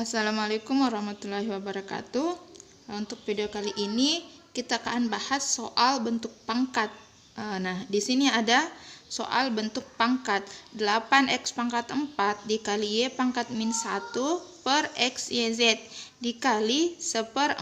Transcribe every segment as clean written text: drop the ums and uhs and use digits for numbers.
Assalamualaikum warahmatullahi wabarakatuh. Untuk video kali ini kita akan bahas soal bentuk pangkat. Nah, di sini ada soal bentuk pangkat 8x pangkat 4 dikali y pangkat min 1 per x y z dikali 1/4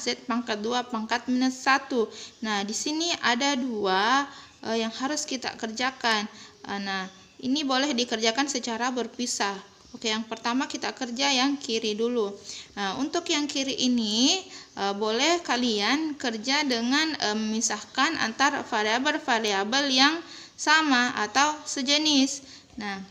z pangkat 2 pangkat minus 1. Nah, di sini ada dua yang harus kita kerjakan. Nah, ini boleh dikerjakan secara berpisah. Oke, yang pertama kita kerja yang kiri dulu. Nah, untuk yang kiri ini boleh kalian kerja dengan memisahkan antar variabel-variabel yang sama atau sejenis. Nah,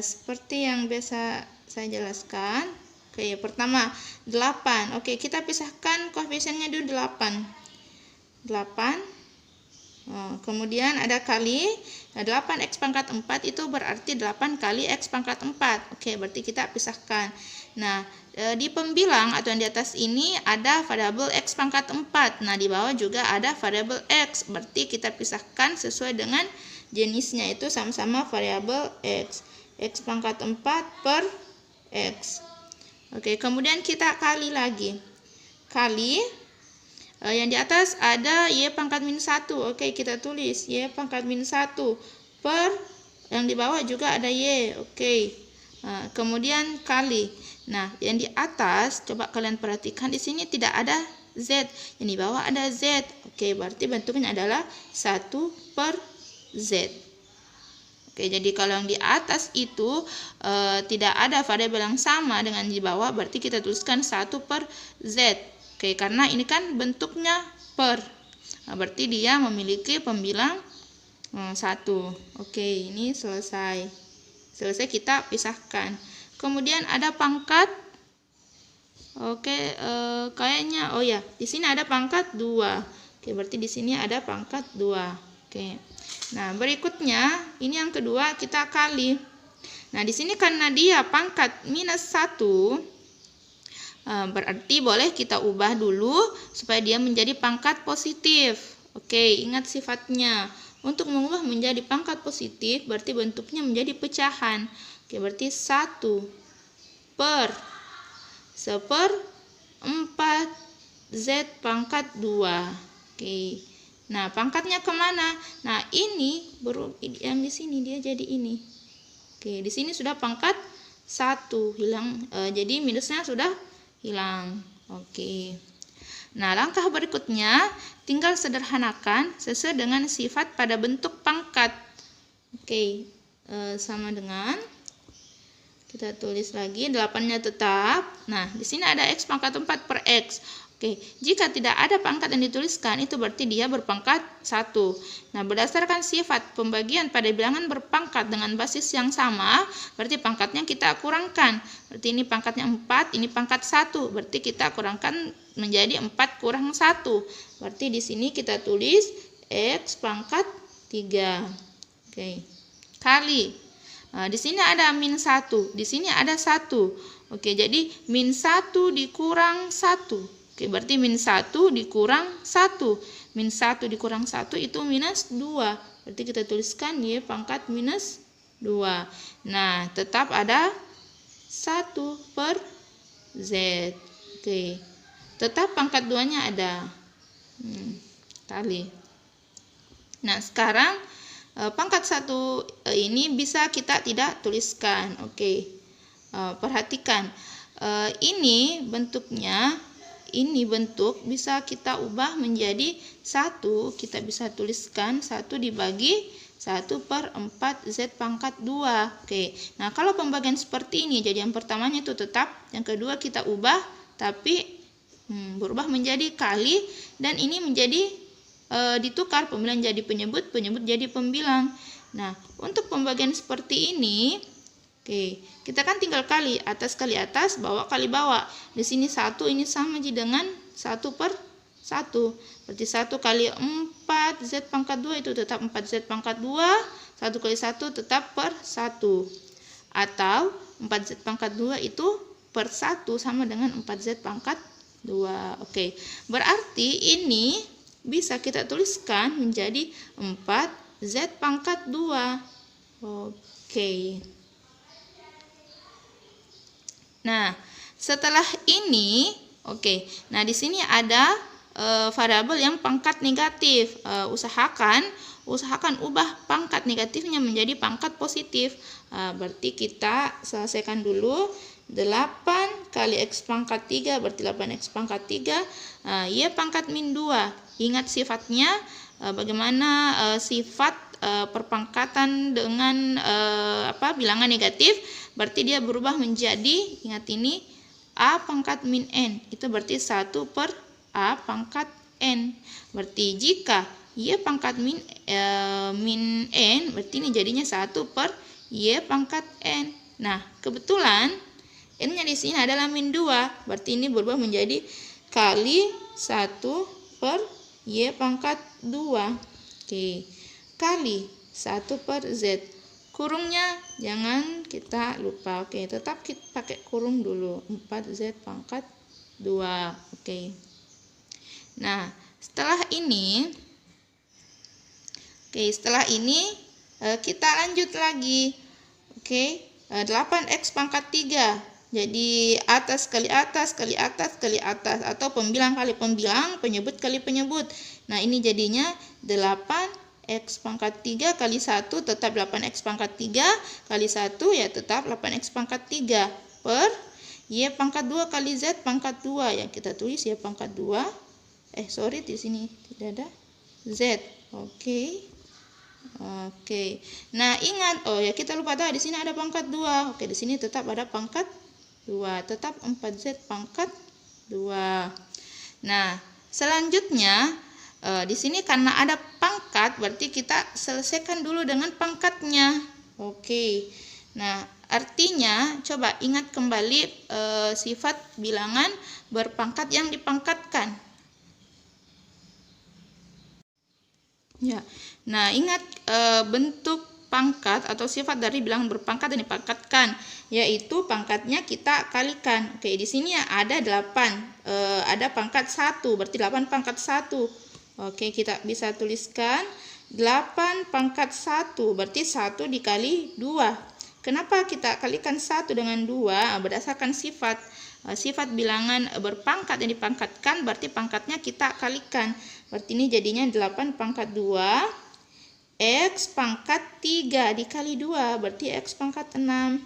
seperti yang biasa saya jelaskan. Oke, pertama 8. Oke, kita pisahkan koefisiennya dulu 8. Kemudian ada kali 8x pangkat 4 itu berarti 8 kali x pangkat 4. Oke, berarti kita pisahkan. Nah, di pembilang atau yang di atas ini ada variabel x pangkat 4. Nah, di bawah juga ada variabel x. Berarti kita pisahkan sesuai dengan jenisnya, itu sama-sama variabel x. X pangkat 4 per x. Oke, kemudian kita kali lagi. Kali yang di atas ada y pangkat min 1. Oke, kita tulis y pangkat min 1 per yang di bawah juga ada y. Oke. Kemudian kali. Nah, yang di atas coba kalian perhatikan di sini tidak ada z. Yang di bawah ada z. Oke, berarti bentuknya adalah 1 per z. Oke, jadi kalau yang di atas itu tidak ada variabel yang sama dengan di bawah, berarti kita tuliskan 1 per z. Oke, karena ini kan bentuknya per. Nah, berarti dia memiliki pembilang 1. Oke, ini selesai. Selesai, kita pisahkan. Kemudian ada pangkat. Oke, kayaknya di sini ada pangkat 2. Oke, berarti di sini ada pangkat 2. Oke. Nah, berikutnya ini yang kedua kita kali. Nah, di sini karena dia pangkat minus 1, berarti boleh kita ubah dulu supaya dia menjadi pangkat positif. Oke, ingat sifatnya. Untuk mengubah menjadi pangkat positif berarti bentuknya menjadi pecahan. Oke, berarti 1 per 1/4 z pangkat 2. Oke. Nah, pangkatnya kemana? Nah, ini yang di sini dia jadi ini. Oke, di sini sudah pangkat 1 hilang, jadi minusnya sudah hilang. Oke. Nah, langkah berikutnya tinggal sederhanakan sesuai dengan sifat pada bentuk pangkat. Oke, sama dengan kita tulis lagi 8-nya tetap. Nah, di sini ada x pangkat 4 per x. Oke, jika tidak ada pangkat yang dituliskan, itu berarti dia berpangkat 1. Nah, berdasarkan sifat pembagian pada bilangan berpangkat dengan basis yang sama, berarti pangkatnya kita kurangkan. Berarti ini pangkatnya 4, ini pangkat 1. Berarti kita kurangkan menjadi 4 kurang 1. Berarti di sini kita tulis x pangkat 3. Oke. Kali. Nah, di sini ada min 1, di sini ada 1. Oke, jadi min 1 dikurang 1. Oke, berarti min 1 dikurang 1. Min 1 dikurang 1 itu minus 2. Berarti kita tuliskan y pangkat minus 2. Nah, tetap ada 1 per z. Oke. Tetap pangkat 2-nya ada. Kali. Nah, sekarang pangkat 1 ini bisa kita tidak tuliskan. Oke. Perhatikan. Ini bentuknya, ini bentuk bisa kita ubah menjadi 1. Kita bisa tuliskan 1 dibagi 1/4 z pangkat 2. Oke. Nah, kalau pembagian seperti ini, jadi yang pertamanya itu tetap, yang kedua kita ubah tapi berubah menjadi kali, dan ini menjadi ditukar, pembilang jadi penyebut, penyebut jadi pembilang. Nah, untuk pembagian seperti ini, oke, kita kan tinggal kali atas, bawah kali bawah. Di sini 1 ini sama aja dengan 1 per 1. Berarti 1 kali 4 z pangkat 2 itu tetap 4 z pangkat 2. 1 kali 1 tetap per 1. Atau 4 z pangkat 2 itu per 1 sama dengan 4 z pangkat 2. Oke. Berarti ini bisa kita tuliskan menjadi 4 z pangkat 2. Oke. Nah, setelah ini, oke. Nah, di sini ada variabel yang pangkat negatif. Usahakan ubah pangkat negatifnya menjadi pangkat positif. Berarti kita selesaikan dulu. 8 kali X pangkat 3 berarti 8X pangkat 3. Y pangkat min 2. Ingat sifatnya, bagaimana sifat perpangkatan dengan bilangan negatif. Berarti dia berubah menjadi, ingat ini, A pangkat min N. Itu berarti 1 per A pangkat N. Berarti jika Y pangkat min N, berarti ini jadinya 1 per Y pangkat N. Nah, kebetulan N-nya di sini adalah min 2. Berarti ini berubah menjadi kali 1 per Y pangkat 2. Oke. Kali 1 per Z. Kurungnya jangan kita lupa. Oke, tetap kita pakai kurung dulu. 4Z pangkat 2. Oke. Nah, setelah ini kita lanjut lagi. Oke, 8X pangkat 3. Jadi atas kali atas kali atas kali atas, atau pembilang kali pembilang, penyebut kali penyebut. Nah, ini jadinya 8X pangkat 3 kali 1 tetap 8X pangkat 3 kali 1 ya tetap 8X pangkat 3 per Y pangkat 2 kali Z pangkat 2. Yang kita tulis Y pangkat 2. Di sini tidak ada Z. Oke. Nah, ingat, kita lupa tadi di sini ada pangkat 2. Oke, di sini tetap ada pangkat 2, tetap 4Z pangkat 2. Nah, selanjutnya di sini karena ada pangkat, berarti kita selesaikan dulu dengan pangkatnya. Oke. Nah, artinya coba ingat kembali sifat bilangan berpangkat yang dipangkatkan. Ya. Nah, ingat bentuk pangkat atau sifat dari bilangan berpangkat yang dipangkatkan, yaitu pangkatnya kita kalikan. Oke, di sini ada 8. Ada pangkat 1, berarti 8 pangkat 1. Oke, kita bisa tuliskan 8 pangkat 1, berarti 1 dikali 2. Kenapa kita kalikan 1 dengan 2? Berdasarkan sifat bilangan berpangkat yang dipangkatkan, berarti pangkatnya kita kalikan. Berarti ini jadinya 8 pangkat 2 X pangkat 3 dikali 2, berarti X pangkat 6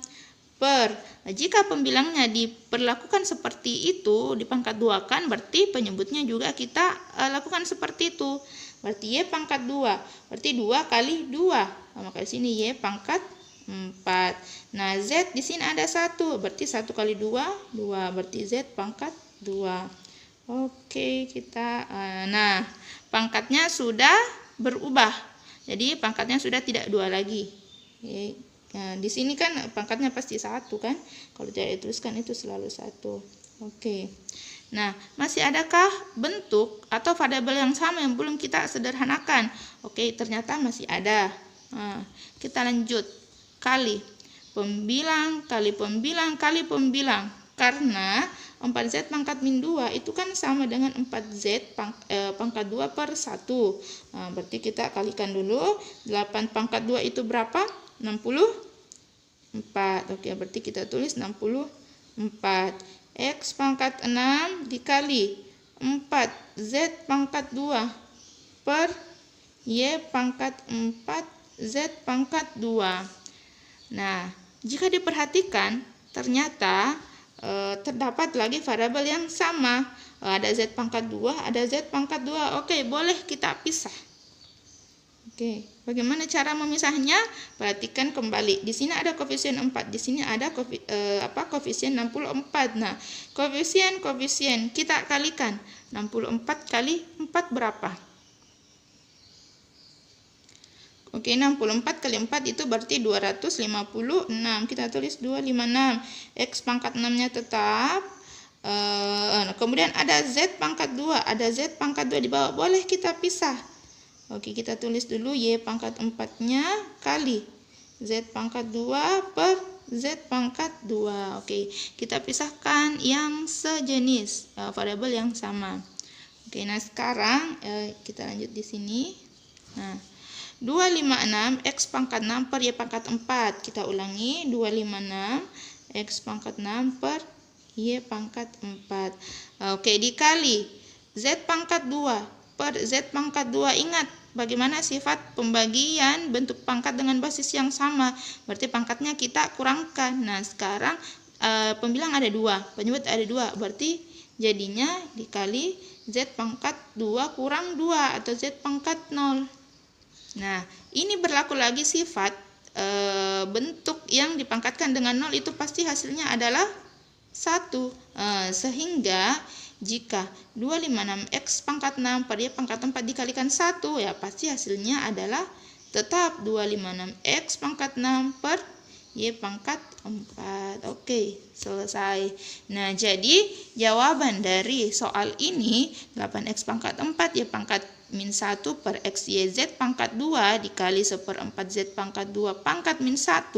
per. Jika pembilangnya diperlakukan seperti itu, dipangkat 2 kan, berarti penyebutnya juga kita lakukan seperti itu. Berarti Y pangkat 2, berarti 2 kali 2. Maka di sini Y pangkat 4. Nah, Z di sini ada 1, berarti 1 kali 2, 2, berarti Z pangkat 2. Oke, nah, pangkatnya sudah berubah. Jadi pangkatnya sudah tidak 2 lagi. Oke. Nah, di sini kan pangkatnya pasti 1 kan. Kalau tidak dituliskan itu selalu 1. Oke. Nah, masih adakah bentuk atau variabel yang sama yang belum kita sederhanakan? Oke, ternyata masih ada. Nah, kita lanjut. Kali pembilang kali pembilang kali pembilang. Karena 4Z pangkat min 2 itu kan sama dengan 4Z pangkat 2 per 1. Nah, berarti kita kalikan dulu. 8 pangkat 2 itu berapa? 64. Oke, berarti kita tulis 64. X pangkat 6 dikali 4Z pangkat 2 per Y pangkat 4Z pangkat 2. Nah, jika diperhatikan, ternyata terdapat lagi variabel yang sama. Ada Z pangkat 2, ada Z pangkat 2. Oke, boleh kita pisah. Oke, bagaimana cara memisahnya? Perhatikan kembali. Di sini ada koefisien 4, di sini ada koefisien 64. Nah, koefisien kita kalikan. 64 kali 4 berapa? Oke, 64 kali 4 itu berarti 256. Kita tulis 256. X pangkat 6-nya tetap. Kemudian ada Z pangkat 2. Ada Z pangkat 2 di bawah. Boleh kita pisah. Oke, kita tulis dulu Y pangkat 4-nya kali Z pangkat 2 per Z pangkat 2. Oke, kita pisahkan yang sejenis, variabel yang sama. Oke, nah sekarang kita lanjut di sini. Nah, 256 X pangkat 6 per Y pangkat 4. Kita ulangi, 256 X pangkat 6 per Y pangkat 4. Oke, dikali Z pangkat 2 per Z pangkat 2. Ingat bagaimana sifat pembagian bentuk pangkat dengan basis yang sama. Berarti pangkatnya kita kurangkan. Nah, sekarang pembilang ada 2, penyebut ada 2. Berarti jadinya dikali Z pangkat 2 kurang 2 atau Z pangkat 0. Nah, ini berlaku lagi sifat bentuk yang dipangkatkan dengan 0 itu pasti hasilnya adalah 1. Sehingga jika 256X pangkat 6 per Y pangkat 4 dikalikan 1, ya pasti hasilnya adalah tetap 256X pangkat 6 per Y pangkat 4. Oke, selesai. Nah, jadi jawaban dari soal ini 8X pangkat 4 Y pangkat min 1 per X Y Z pangkat 2 dikali 1/4 Z pangkat 2 pangkat min 1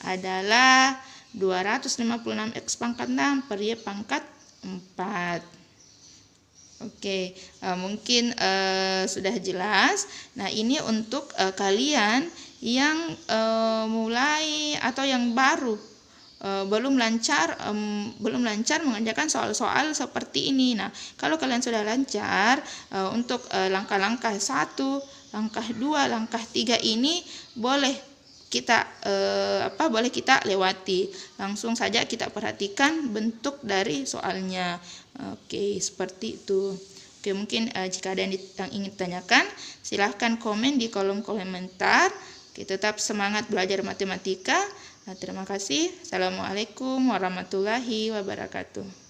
adalah 256X pangkat 6 per Y pangkat 4. Oke, mungkin sudah jelas. Nah, ini untuk kalian yang mulai atau yang baru belum lancar mengerjakan soal-soal seperti ini. Nah, kalau kalian sudah lancar untuk langkah-langkah 1, langkah 2, langkah 3 ini boleh kita lewati. Langsung saja kita perhatikan bentuk dari soalnya. Oke, seperti itu. Oke, mungkin jika ada yang ingin ditanyakan, silahkan komen di kolom komentar. Oke, tetap semangat belajar matematika. Terima kasih. Assalamualaikum warahmatullahi wabarakatuh.